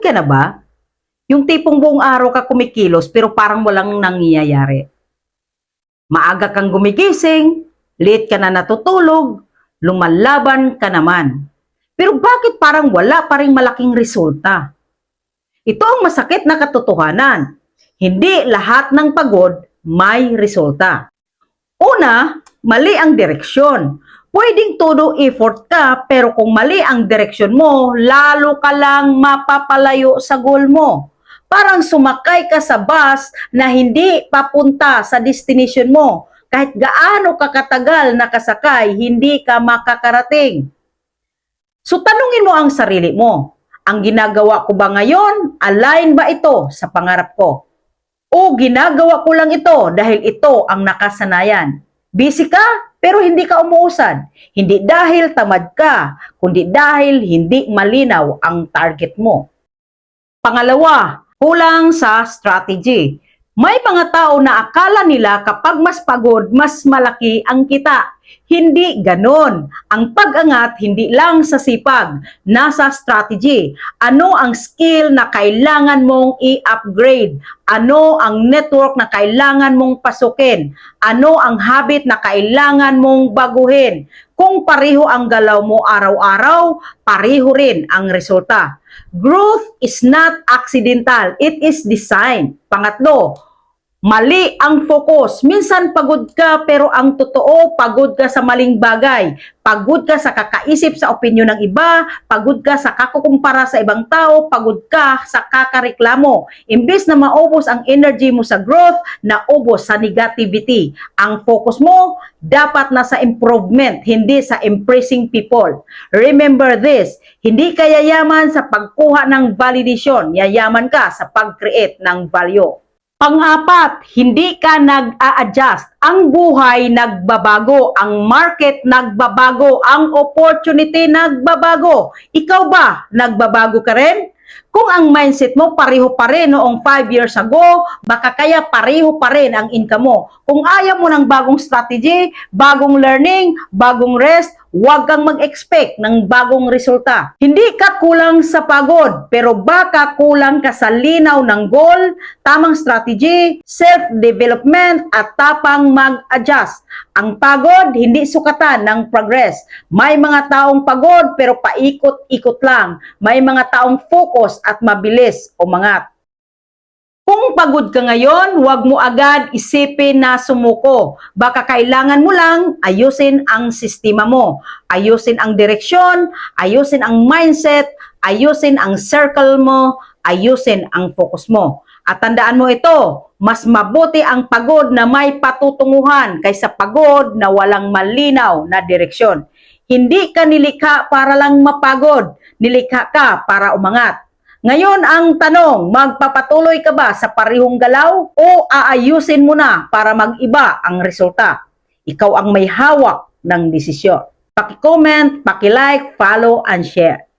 ka na ba? Yung tipong buong araw ka kumikilos pero parang walang nangyayari. Maaga kang gumigising, late ka na natutulog, lumalaban ka naman. Pero bakit parang wala pa ring malaking resulta? Ito ang masakit na katotohanan. Hindi lahat ng pagod may resulta. Una, mali ang direksyon. Pwedeng todo effort ka, pero kung mali ang direksyon mo, lalo ka lang mapapalayo sa goal mo. Parang sumakay ka sa bus na hindi papunta sa destination mo. Kahit gaano ka katagal nakasakay, hindi ka makakarating. So tanungin mo ang sarili mo, ang ginagawa ko ba ngayon, align ba ito sa pangarap ko? O ginagawa ko lang ito dahil ito ang nakasanayan? Busy ka, pero hindi ka umuusad. Hindi dahil tamad ka, kundi dahil hindi malinaw ang target mo. Pangalawa, kulang sa strategy. May mga tao na akala nila kapag mas pagod, mas malaki ang kita. Hindi ganon. Ang pag-angat hindi lang sa sipag, nasa strategy. Ano ang skill na kailangan mong i-upgrade? Ano ang network na kailangan mong pasukin? Ano ang habit na kailangan mong baguhin? Kung pareho ang galaw mo araw-araw, pareho rin ang resulta. Growth is not accidental, it is designed. Pangatlo, mali ang focus. Minsan pagod ka pero ang totoo, pagod ka sa maling bagay. Pagod ka sa kakaisip sa opinyon ng iba, pagod ka sa kakukumpara sa ibang tao, pagod ka sa kakareklamo. Imbes na maubos ang energy mo sa growth, naubos sa negativity. Ang focus mo dapat nasa improvement, hindi sa impressing people. Remember this, hindi ka yayaman sa pagkuha ng validation, yayaman ka sa pag-create ng value. Pang-apat, hindi ka nag-a-adjust. Ang buhay nagbabago, ang market nagbabago, ang opportunity nagbabago. Ikaw ba, nagbabago ka rin? Kung ang mindset mo pareho pa rin noong 5 years ago, baka kaya pareho pa rin ang income mo. Kung ayaw mo ng bagong strategy, bagong learning, bagong rest, huwag kang mag-expect ng bagong resulta. Hindi ka kulang sa pagod, pero baka kulang ka sa linaw ng goal, tamang strategy, self-development, at tapang mag-adjust. Ang pagod, hindi sukatan ng progress. May mga taong pagod pero paikot-ikot lang. May mga taong focus at mabilis umangat. Kung pagod ka ngayon, huwag mo agad isipin na sumuko. Baka kailangan mo lang ayusin ang sistema mo. Ayusin ang direksyon, ayusin ang mindset, ayusin ang circle mo, ayusin ang focus mo. At tandaan mo ito, mas mabuti ang pagod na may patutunguhan kaysa pagod na walang malinaw na direksyon. Hindi ka nilikha para lang mapagod, nilikha ka para umangat. Ngayon ang tanong, magpapatuloy ka ba sa parehong galaw o aayusin mo na para mag-iba ang resulta? Ikaw ang may hawak ng desisyon. Paki-comment, paki-like, follow, and share.